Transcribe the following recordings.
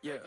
Yeah.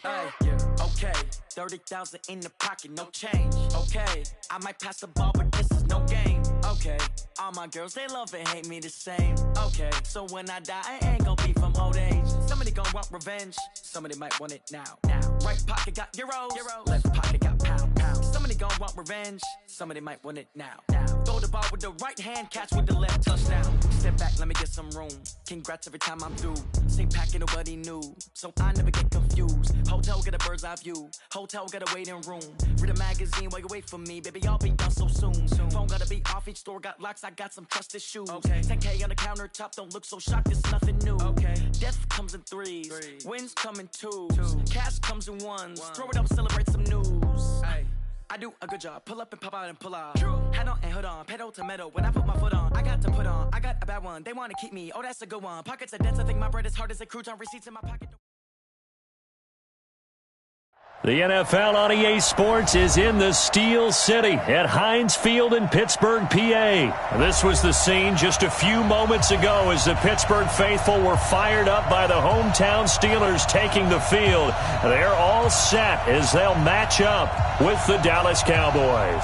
Hey, yeah. Okay. 30,000 in the pocket, no change. Okay. I might pass the ball, but this is no game. Okay. All my girls, they love and hate me the same. Okay. So when I die, I ain't gonna be from old age. Somebody gonna want revenge. Somebody might want it now. Right pocket got euros. Left pocket got pound. Somebody gonna want revenge. Somebody might want it now. Throw the ball with the right hand, catch with the left, touchdown. Step back, let me get some room. Congrats every time I'm through. Same packet, nobody knew. So I never get confused. Hotel get a bird's eye view. Hotel got a waiting room. Read a magazine while you wait for me. Baby, I'll be done so soon. Phone gotta be off, each store got locks. I got some trusted shoes. Okay. 10K on the countertop, don't look so shocked, it's nothing new. Okay. Death comes in threes. Wins come in twos. Cash comes in ones. Throw it up, celebrate some news. Ay. I do a good job, pull up and pop out and pull out. Hat on and hood on, pedal to metal. When I put my foot on, I got to put on. I got a bad one, they wanna keep me. Oh, that's a good one. Pockets are dense, I think my bread is hard as a crouton. Receipts in my pocket. The NFL on EA Sports is in the Steel City at Heinz Field in Pittsburgh, PA. This was the scene just a few moments ago as the Pittsburgh faithful were fired up by the hometown Steelers taking the field. They're all set as they'll match up with the Dallas Cowboys.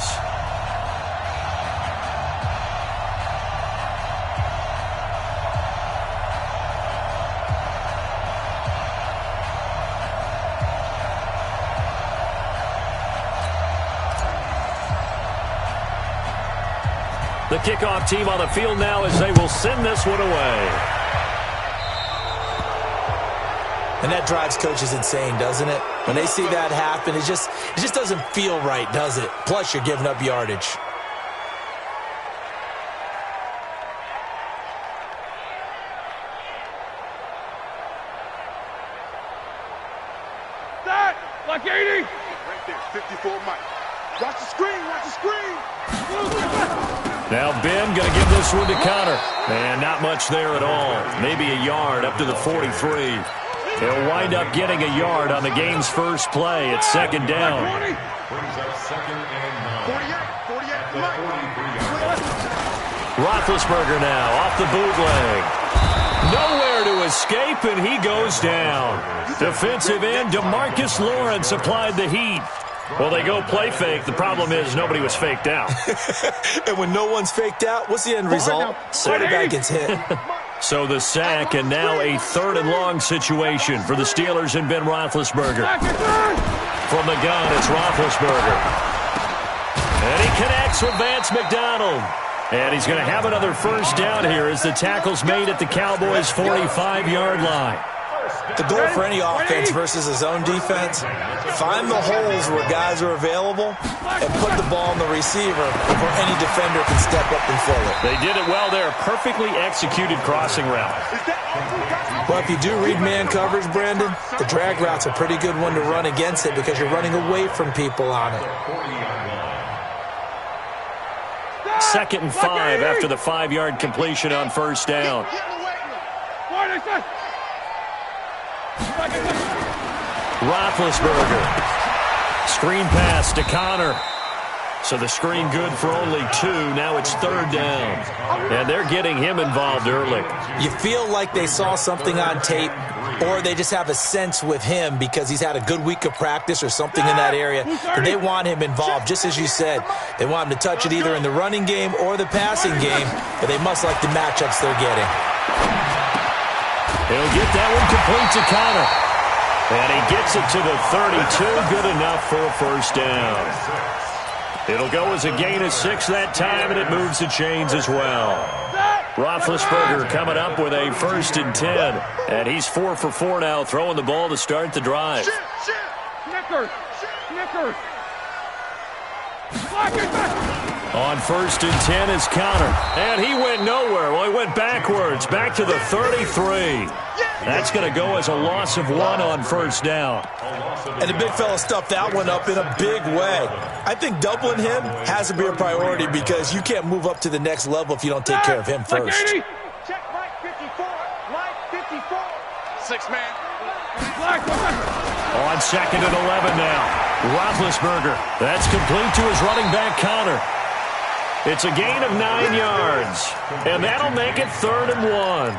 The kickoff team on the field now as they will send this one away. And that drives coaches insane, doesn't it? When they see that happen, it just doesn't feel right, does it? Plus, you're giving up yardage. That, like 80. Right there, 54 Mike. Watch the screen, watch the screen. Now Ben going to give this one to Connor. And not much there at all. Maybe a yard up to the 43. He'll wind up getting a yard on the game's first play at second down. Roethlisberger now off the bootleg. Nowhere to escape, and he goes down. Defensive end DeMarcus Lawrence applied the heat. Well, they go play fake. The problem is nobody was faked out. And when no one's faked out, what's the end result? Quarterback gets hit. So the sack, and now a 3rd and long situation for the Steelers and Ben Roethlisberger. From the gun, it's Roethlisberger. And he connects with Vance McDonald. And he's going to have another first down here as the tackle's made at the Cowboys' 45-yard line. The goal for any offense versus his own defense, find the holes where guys are available and put the ball on the receiver before any defender can step up and fill it. They did it well there. Perfectly executed crossing route. Well, if you do read man coverage, Brandon, the drag route's a pretty good one to run against it because you're running away from people on it. 2nd and 5 after the 5-yard completion on first down. Roethlisberger. Screen pass to Connor. So the screen good for only 2. Now it's 3rd down. And they're getting him involved early. You feel like they saw something on tape, or they just have a sense with him because he's had a good week of practice or something in that area. But they want him involved, just as you said. They want him to touch it either in the running game or the passing game, but they must like the matchups they're getting. He'll get that one complete to Connor. And he gets it to the 32. Good enough for a first down. It'll go as a gain of 6 that time, and it moves the chains as well. Roethlisberger coming up with a 1st and 10. And he's 4 for 4 now, throwing the ball to start the drive. Snickers. On 1st and 10 is Connor. And he went nowhere. Well, he went backwards, back to the 33. That's going to go as a loss of 1 on first down. And the big fella stuffed that one up in a big way. I think doubling him has to be a priority because you can't move up to the next level if you don't take care of him first. Check Mike 54. Mike 54. 6-man. On 2nd and 11 now. Roethlisberger. That's complete to his running back, Connor. It's a gain of 9 yards. And that'll make it 3rd and 1.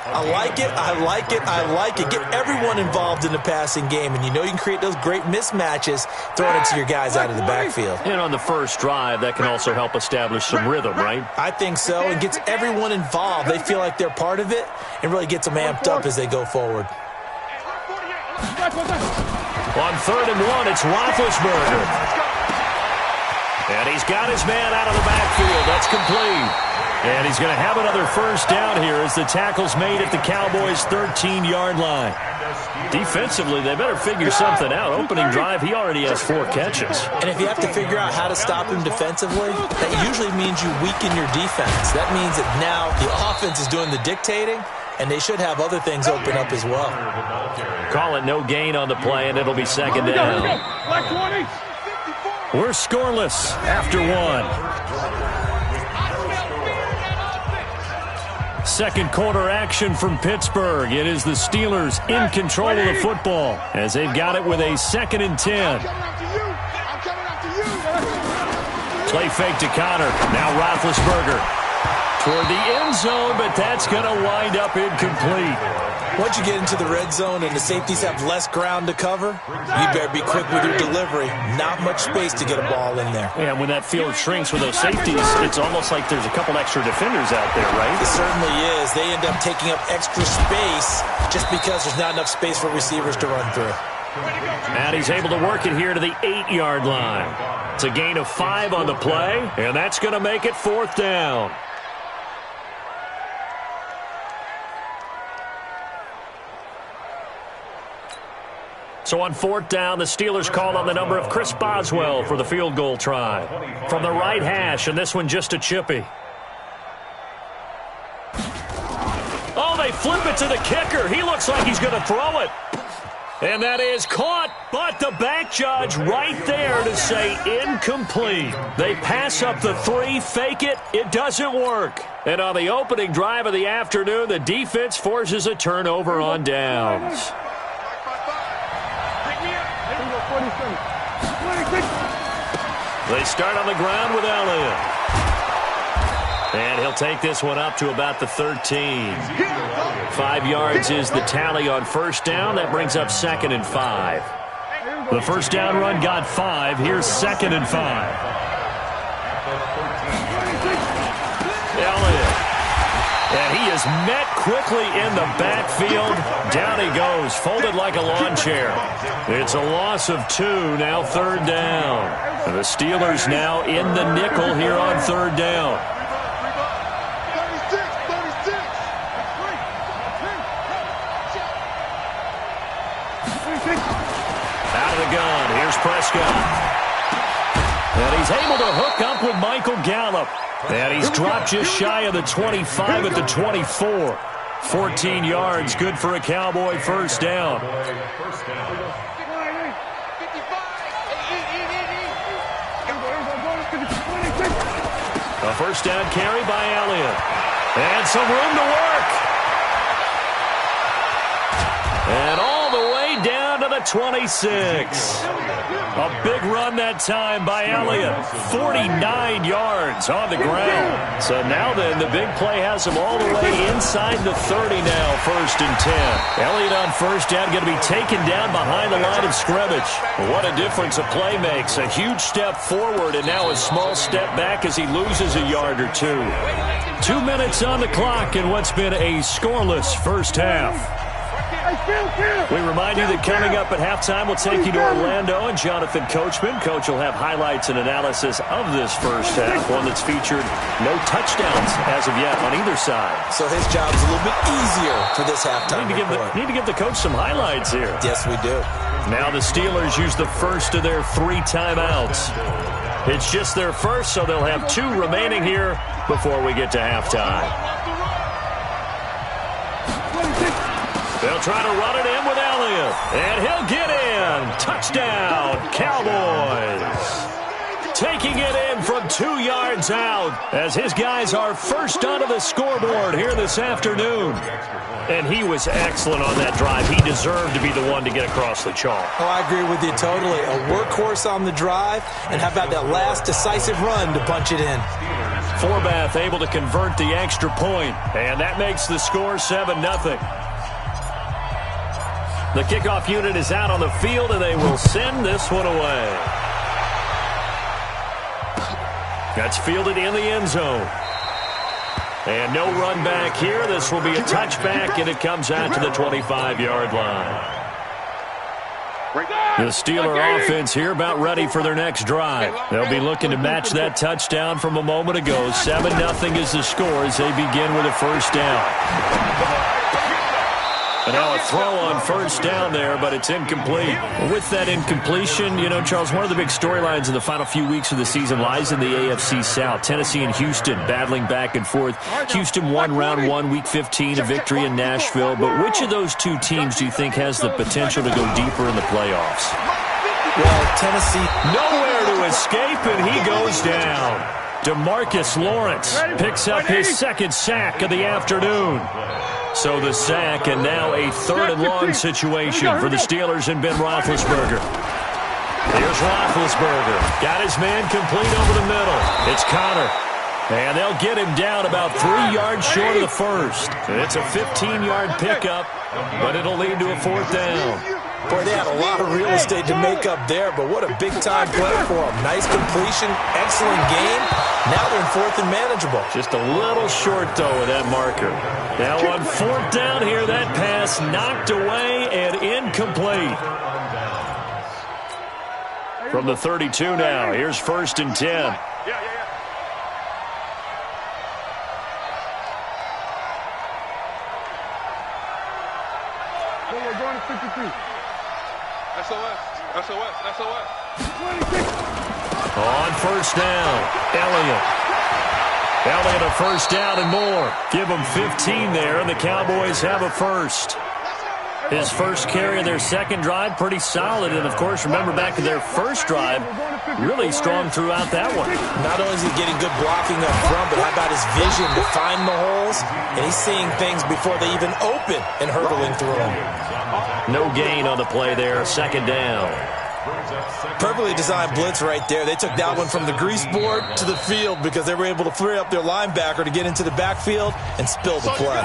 I like it, I like it, I like it. Get everyone involved in the passing game, and you know you can create those great mismatches throwing it to your guys out of the backfield. And on the first drive, that can also help establish some rhythm, right? I think so, and gets everyone involved. They feel like they're part of it, and really gets them amped up as they go forward. On 3rd and 1, it's Roethlisberger. And he's got his man out of the backfield. That's complete. And he's going to have another first down here as the tackle's made at the Cowboys' 13-yard line. Defensively, they better figure something out. Opening drive, he already has 4 catches. And if you have to figure out how to stop him defensively, that usually means you weaken your defense. That means that now the offense is doing the dictating, and they should have other things open up as well. Call it no gain on the play, and it'll be second down. We're scoreless after 1. Second quarter action from Pittsburgh. It is the Steelers in control of the football as they've got it with a 2nd and 10. Play fake to Connor. Now Roethlisberger toward the end zone, but that's going to wind up incomplete. Once you get into the red zone and the safeties have less ground to cover, you better be quick with your delivery. Not much space to get a ball in there. And when that field shrinks with those safeties, it's almost like there's a couple extra defenders out there, right? It certainly is. They end up taking up extra space just because there's not enough space for receivers to run through. And he's able to work it here to the 8-yard line. It's a gain of 5 on the play, and that's going to make it 4th down. So on 4th down, the Steelers call on the number of Chris Boswell for the field goal try. From the right hash, and this one just a chippy. Oh, they flip it to the kicker. He looks like he's going to throw it. And that is caught, but the back judge right there to say incomplete. They pass up the 3, fake it, it doesn't work. And on the opening drive of the afternoon, the defense forces a turnover on downs. They start on the ground with Elliott. And he'll take this one up to about the 13. 5 yards is the tally on first down. That brings up 2nd and 5. The first down run got 5. Here's 2nd and 5. Elliott. And he is met quickly in the backfield. Down he goes, folded like a lawn chair. It's a loss of 2, now 3rd down. And the Steelers now in the nickel here on 3rd down. Out of the gun, here's Prescott. And he's able to hook up with Michael Gallup. And he's dropped just shy of the 25 at the 24. 14 yards, good for a Cowboy first down. A first down carry by Elliott. And some room to work. And all the way down to the 26. A big run that time by Elliott. 49 yards on the ground. So now then, the big play has him all the way inside the 30 now, 1st and 10. Elliott on first down going to be taken down behind the line of scrimmage. What a difference a play makes. A huge step forward and now a small step back as he loses a yard or 2. 2 minutes on the clock in what's been a scoreless first half. We remind you that coming up at halftime, we'll take you to Orlando and Jonathan Coachman. Coach will have highlights and analysis of this first half, one that's featured no touchdowns as of yet on either side. So his job's a little bit easier for this halftime report. Need to give the coach some highlights here. Yes, we do. Now the Steelers use the first of their 3 timeouts. It's just their first, so they'll have 2 remaining here before we get to halftime. They'll try to run it in with Elliott. And he'll get in. Touchdown, Cowboys. Taking it in from from 2 yards out as his guys are first onto the scoreboard here this afternoon. And he was excellent on that drive. He deserved to be the one to get across the chalk. Oh, I agree with you totally. A workhorse on the drive, and how about that last decisive run to punch it in? Forbath able to convert the extra point, and that makes the score 7-0. The kickoff unit is out on the field, and they will send this one away. That's fielded in the end zone. And no run back here. This will be a touchback, and it comes out to the 25-yard line. The Steeler offense here about ready for their next drive. They'll be looking to match that touchdown from a moment ago. 7-0 is the score as they begin with a first down. And now a throw on first down there, but it's incomplete. With that incompletion, you know, Charles, one of the big storylines in the final few weeks of the season lies in the AFC South. Tennessee and Houston battling back and forth. Houston won round 1, week 15, a victory in Nashville. But which of those two teams do you think has the potential to go deeper in the playoffs? Well, Tennessee, nowhere to escape, and he goes down. DeMarcus Lawrence picks up his second sack of the afternoon. So the sack, and now a 3rd and long situation for the Steelers and Ben Roethlisberger. Here's Roethlisberger. Got his man complete over the middle. It's Connor. And they'll get him down about 3 yards short of the first. It's a 15-yard pickup, but it'll lead to a 4th down. Boy, they had a lot of real estate to make up there, but what a big-time play for them. Nice completion, excellent game. Now they're in 4th and manageable. Just a little short, though, with that marker. Now on 4th down here, that pass knocked away and incomplete. From the 32 now, here's 1st and 10. We're going to 53. SOS. On 1st down, Elliott a 1st down and more. Give them 15 there, and the Cowboys have a first. His first carry of their second drive, pretty solid. And, of course, remember back to their first drive, really strong throughout that one. Not only is he getting good blocking up front, but how about his vision to find the holes? And he's seeing things before they even open and hurdling through them. No gain on the play there, 2nd down. Perfectly designed blitz right there. They took that one from the grease board to the field because they were able to free up their linebacker to get into the backfield and spill the play.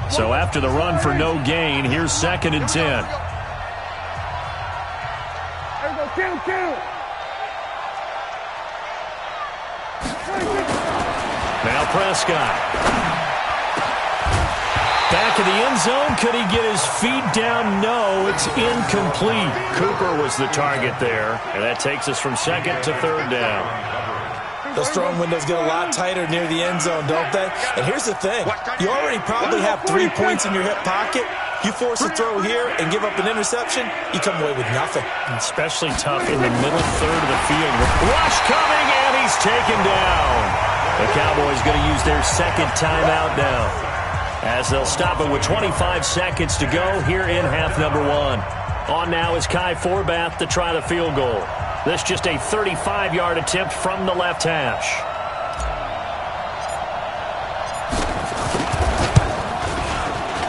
So after the run for no gain, here's 2nd and 10. Now Prescott. Back in the end zone. Could he get his feet down? No, it's incomplete. Cooper was the target there, and that takes us from 2nd to 3rd down. Those throwing windows get a lot tighter near the end zone, don't they? And here's the thing. You already probably have 3 points in your hip pocket. You force a throw here and give up an interception, you come away with nothing. Especially tough in the middle 3rd of the field. Rush coming, and he's taken down. The Cowboys going to use their 2nd timeout now, as they'll stop it with 25 seconds to go here in half number 1. On now is Kai Forbath to try the field goal. This just a 35-yard attempt from the left hash.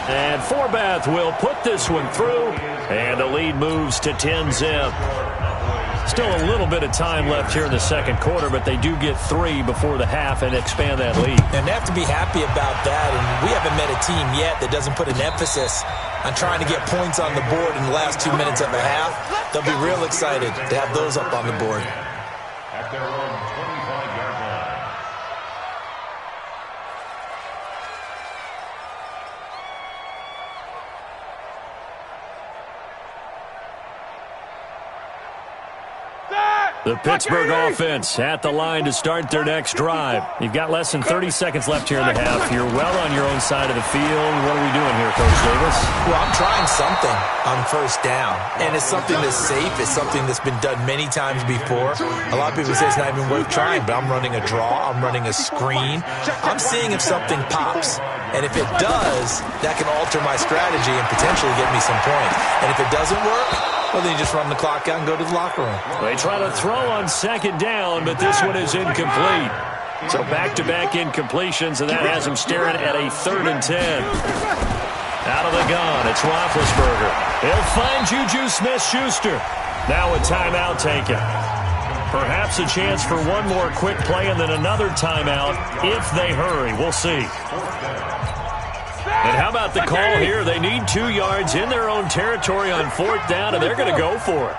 And Forbath will put this one through, and the lead moves to 10-zip. Still a little bit of time left here in the second quarter, but they do get 3 before the half and expand that lead. And they have to be happy about that, and we haven't met a team yet that doesn't put an emphasis on trying to get points on the board in the last 2 minutes of a half. They'll be real excited to have those up on the board. At their own 25-yard line. Set! The Pittsburgh offense at the line to start their next drive. You've got less than 30 seconds left here in the half. You're well on your own side of the field. What are we doing here, Coach Davis? Well, I'm trying something on first down, and it's something that's safe. It's something that's been done many times before. A lot of people say it's not even worth trying, but I'm running a draw. I'm running a screen. I'm seeing if something pops, and if it does, that can alter my strategy and potentially get me some points. And if it doesn't work, well, then you just run the clock out and go to the locker room. They try to throw on second down, but this one is incomplete. So back-to-back incompletions, and that has him staring at a 3rd and 10. Out of the gun, it's Roethlisberger. He'll find Juju Smith-Schuster. Now a timeout taken. Perhaps a chance for one more quick play and then another timeout if they hurry. We'll see. And how about the call here? They need 2 yards in their own territory on 4th down, and they're going to go for it.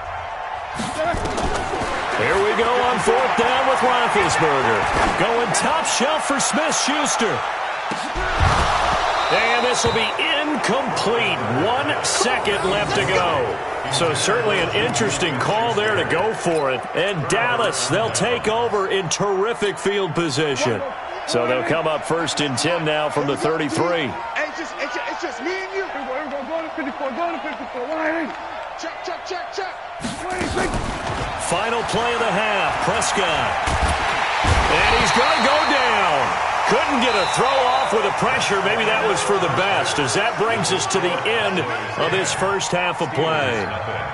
Here we go on 4th down with Roethlisberger. Going top shelf for Smith-Schuster. And this will be incomplete. 1 second left to go. So certainly an interesting call there to go for it. And Dallas, they'll take over in terrific field position. So they'll come up 1st and 10 now from the 33. It's just me and you. Go to 54. Check. Final play of the half. Prescott. And he's going to go down. Couldn't get a throw off with the pressure. Maybe that was for the best, as that brings us to the end of this first half of play.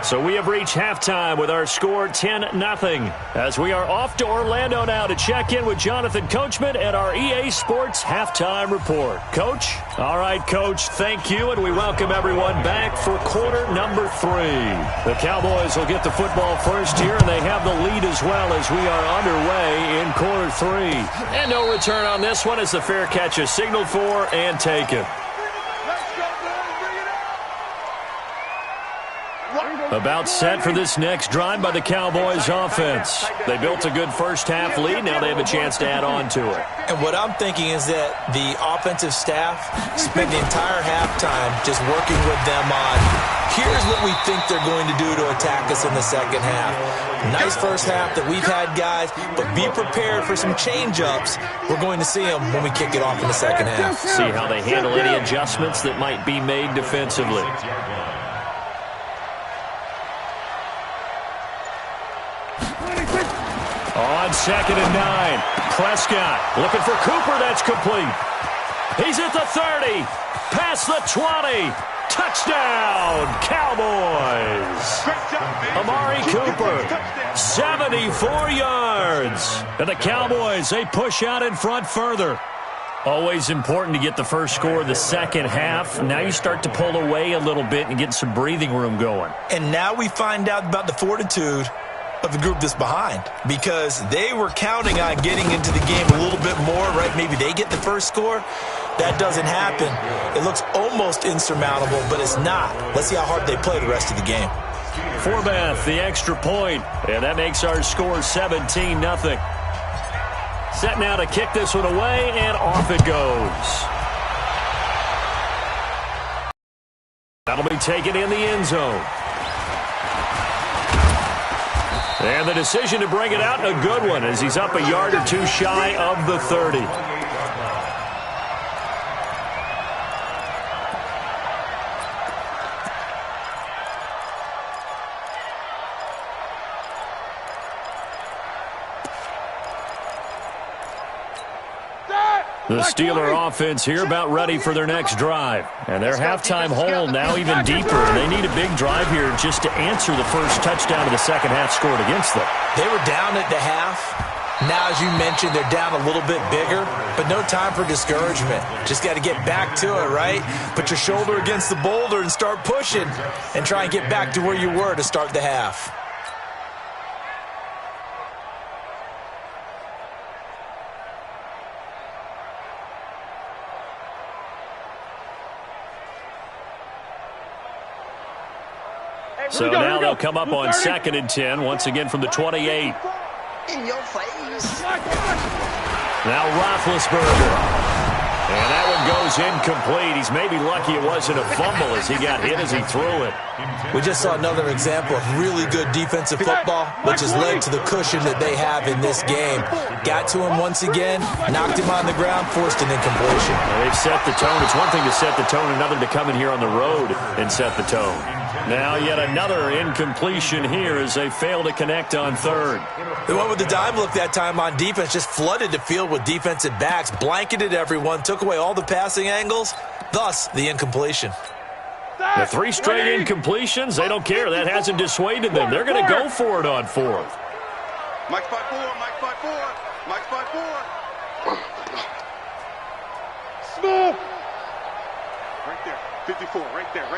So we have reached halftime with our score 10-0. As we are off to Orlando now to check in with Jonathan Coachman at our EA Sports Halftime Report. Coach? All right, Coach, thank you, and we welcome everyone back for quarter number 3. The Cowboys will get the football first here, and they have the lead as well as we are underway in quarter 3. And no return on this one as the fair catch is signaled for and taken. About set for this next drive by the Cowboys offense. They built a good first half lead. Now they have a chance to add on to it. And what I'm thinking is that the offensive staff spent the entire halftime just working with them on, here's what we think they're going to do to attack us in the second half. Nice first half that we've had, guys, but be prepared for some change-ups. We're going to see them when we kick it off in the second half. See how they handle any adjustments that might be made defensively. On 2nd and 9, Prescott looking for Cooper. That's complete. He's at the 30, past the 20. Touchdown, Cowboys. Amari Cooper, 74 yards. And the Cowboys, they push out in front further. Always important to get the first score of the second half. Now you start to pull away a little bit and get some breathing room going. And now we find out about the fortitude of the group that's behind, because they were counting on getting into the game a little bit more, right? Maybe they get the first score. That doesn't happen. It looks almost insurmountable, but it's not. Let's see how hard they play the rest of the game. Forbath, the extra point, and that makes our score 17-0. Set now to kick this one away, and off it goes. That'll be taken in the end zone. And the decision to bring it out, a good one, as he's up a yard or 2 shy of the 30. The Steeler offense here about ready for their next drive. And their halftime hole now even deeper. And they need a big drive here just to answer the first touchdown of the second half scored against them. They were down at the half. Now, as you mentioned, they're down a little bit bigger, but no time for discouragement. Just got to get back to it, right? Put your shoulder against the boulder and start pushing and try and get back to where you were to start the half. So now they'll come up on 2nd and 10, once again from the 28. In your face. Now Roethlisberger. And that one goes incomplete. He's maybe lucky it wasn't a fumble as he got hit as he threw it. We just saw another example of really good defensive football, which has led to the cushion that they have in this game. Got to him once again, knocked him on the ground, forced an incompletion. Well, they've set the tone. It's one thing to set the tone, another to come in here on the road and set the tone. Now yet another incompletion here as they fail to connect on third. They went with the dime look that time on defense, just flooded the field with defensive backs, blanketed everyone, took away all the passing angles, thus the incompletion. The 3 straight incompletions, they don't care. That hasn't dissuaded them. They're going to go for it on fourth. Mike 5-4, Mike 5-4, Mike 5-4. Small. Right there, 54, right there,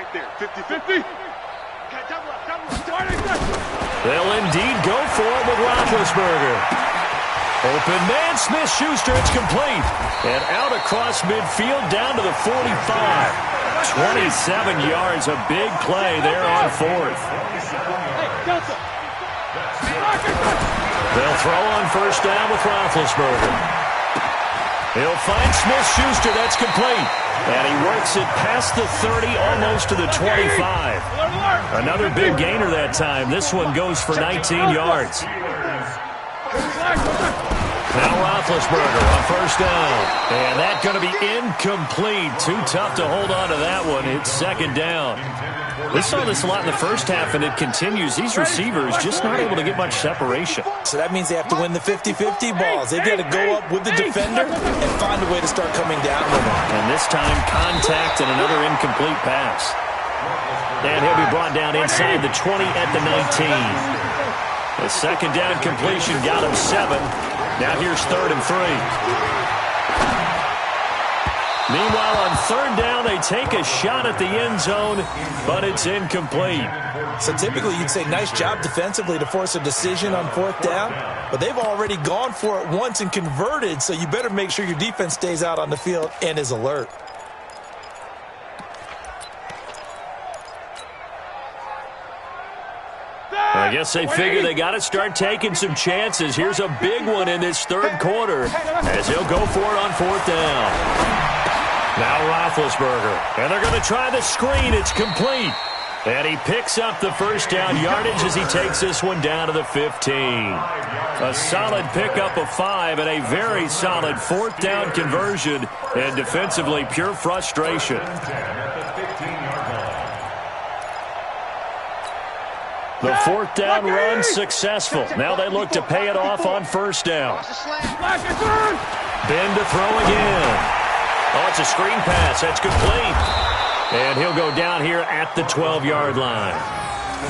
50-50. They'll indeed go for it with Roethlisberger. Open man, Smith-Schuster, it's complete. And out across midfield down to the 45. 27 yards, a big play there on fourth. They'll throw on first down with Roethlisberger. He'll find Smith-Schuster, that's complete. And he works it past the 30, almost to the 25. Another big gainer that time. This one goes for 19 yards. Now Roethlisberger on first down. And that's going to be incomplete. Too tough to hold on to that one. It's second down. We saw this a lot in the first half, and it continues. These receivers just not able to get much separation. So that means they have to win the 50-50 balls. They've got to go up with the defender and find a way to start coming down with him. And this time, contact and another incomplete pass. And he'll be brought down inside the 20 at the 19. The second down completion got him 7. Now here's 3rd and 3. Meanwhile, on third down, they take a shot at the end zone, but it's incomplete. So typically you'd say nice job defensively to force a decision on fourth down, but they've already gone for it once and converted, so you better make sure your defense stays out on the field and is alert. I guess they figure they got to start taking some chances. Here's a big one in this third quarter as he'll go for it on fourth down. Now Roethlisberger, and they're going to try the screen. It's complete. And he picks up the first down yardage as he takes this one down to the 15. A solid pickup of 5 and a very solid fourth down conversion, and defensively pure frustration. The fourth down run successful. Now they look to pay it off on first down. Ben to throw again. Oh, it's a screen pass. That's complete. And he'll go down here at the 12-yard line.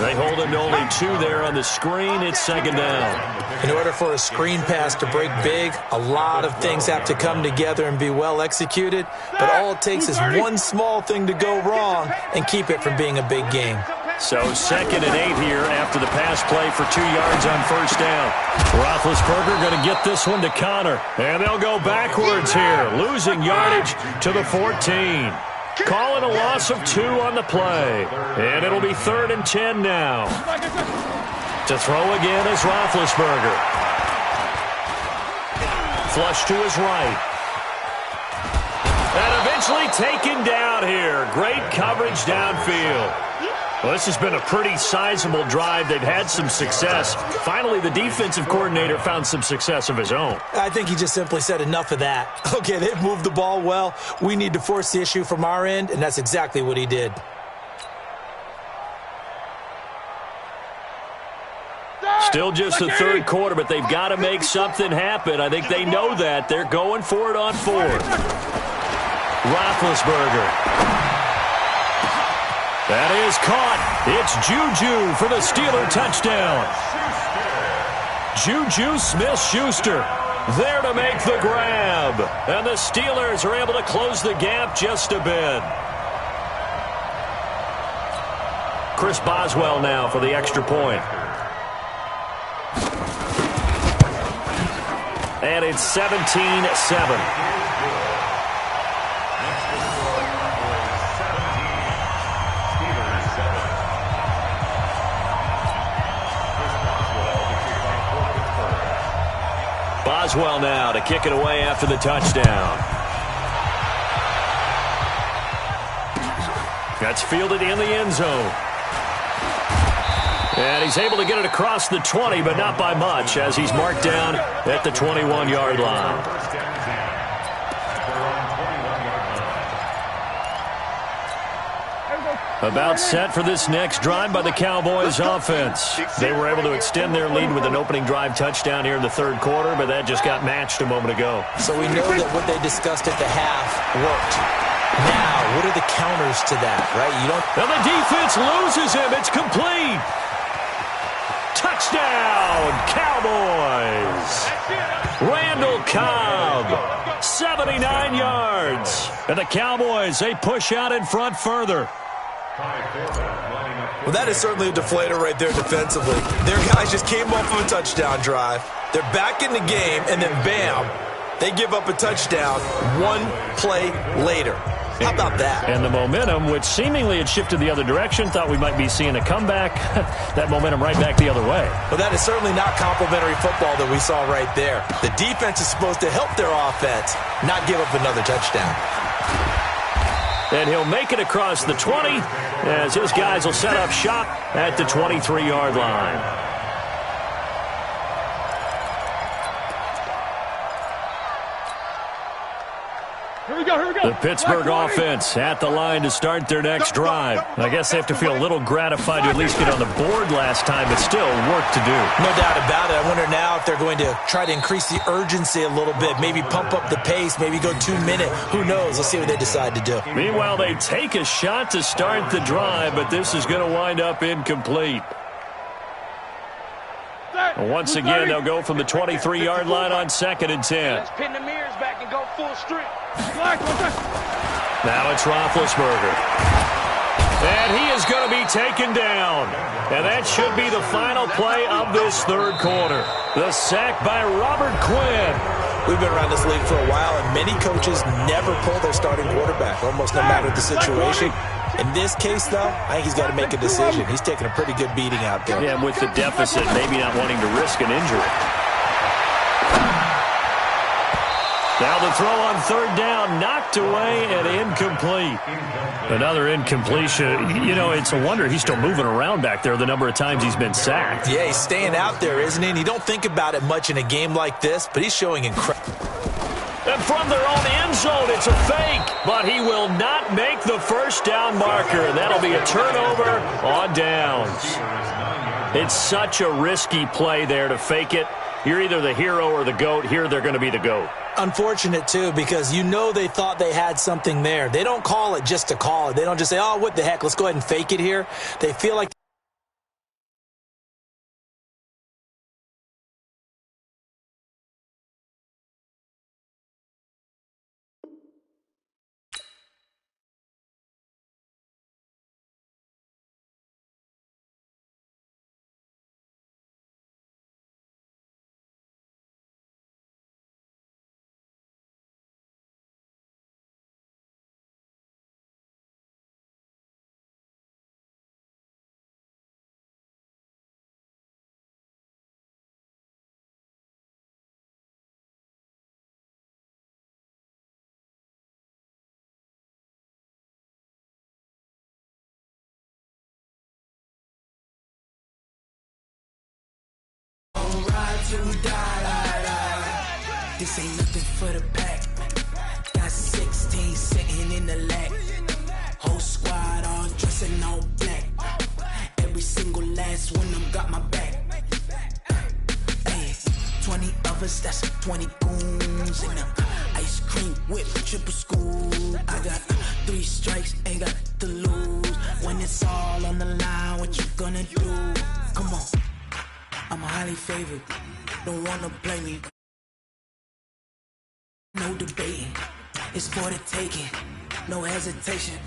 They hold him to only 2 there on the screen. It's second down. In order for a screen pass to break big, a lot of things have to come together and be well executed. But all it takes is one small thing to go wrong and keep it from being a big game. So 2nd and 8 here after the pass play for 2 yards on first down. Roethlisberger going to get this one to Connor. And they'll go backwards here, losing yardage to the 14. Calling a loss of 2 on the play. And it'll be 3rd and 10 now. To throw again is Roethlisberger. Flush to his right. And eventually taken down here. Great coverage downfield. Well, this has been a pretty sizable drive. They've had some success. Finally, the defensive coordinator found some success of his own. I think he just simply said enough of that. Okay, they've moved the ball well. We need to force the issue from our end, and that's exactly what he did. Still just the third quarter, but they've got to make something happen. I think they know that. They're going for it on fourth. Roethlisberger. That is caught. It's Juju for the Steeler touchdown. Juju Smith-Schuster there to make the grab. And the Steelers are able to close the gap just a bit. Chris Boswell now for the extra point. And it's 17-7. Boswell now to kick it away after the touchdown. That's fielded in the end zone. And he's able to get it across the 20, but not by much, as he's marked down at the 21-yard line. About set for this next drive by the Cowboys offense. They were able to extend their lead with an opening drive touchdown here in the third quarter, but that just got matched a moment ago. So we know that what they discussed at the half worked. Now, what are the counters to that, right? And the defense loses him. It's complete. Touchdown, Cowboys. Randall Cobb, 79 yards. And the Cowboys, they push out in front further. Well, that is certainly a deflator right there defensively. Their guys just came off of a touchdown drive. They're back in the game, and then bam, they give up a touchdown one play later. How about that? And the momentum, which seemingly had shifted the other direction, thought we might be seeing a comeback. That momentum right back the other way. Well, that is certainly not complimentary football that we saw right there. The defense is supposed to help their offense, not give up another touchdown. And he'll make it across the 20 as his guys will set up shop at the 23-yard line. Here we go. The Pittsburgh offense at the line to start their next drive. I guess they have to feel a little gratified to at least get on the board last time, but still work to do. No doubt about it. I wonder now if they're going to try to increase the urgency a little bit, maybe pump up the pace, maybe go 2 minute. Who knows? Let's see what they decide to do. Meanwhile, they take a shot to start the drive, but this is going to wind up incomplete. Once again, they'll go from the 23-yard line on 2nd and 10. Let's pin the mirrors back and go full strength. Now it's Roethlisberger. And he is going to be taken down. And that should be the final play of this third quarter. The sack by Robert Quinn. We've been around this league for a while, and many coaches never pull their starting quarterback, almost no matter the situation. In this case, though, I think he's got to make a decision. He's taking a pretty good beating out there. Yeah, with the deficit, maybe not wanting to risk an injury. Now the throw on third down, knocked away and incomplete. Another incompletion. You know, it's a wonder he's still moving around back there the number of times he's been sacked. Yeah, he's staying out there, isn't he? And you don't think about it much in a game like this, but he's showing incredible. And from their own end zone, it's a fake. But he will not make the first down marker. That'll be a turnover on downs. It's such a risky play there to fake it. You're either the hero or the GOAT. Here they're going to be the GOAT. Unfortunate, too, because you know they thought they had something there. They don't call it just to call it. They don't just say, oh, what the heck, let's go ahead and fake it here. They feel like this ain't nothing for the pack. Got 16 sitting in the lag. Whole squad all dressing all black. Every single last one of them got my back. Hey, 20 of us, that's 20 goons in them. Ice cream whip, triple scoop. I got 3 strikes, ain't got to lose. When it's all on the line, what you gonna do? Come on, I'm highly favored. Don't wanna play me. No debating, it's for the taking. No hesitation,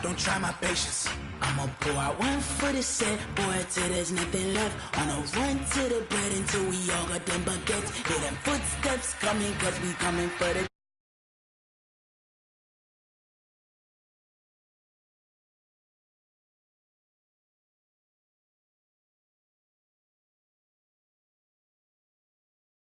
don't try my patience. I'ma pour out one for the set, boy, till there's nothing left. On a run to the bread until we all got them baguettes. Hear them footsteps coming, cause we coming for the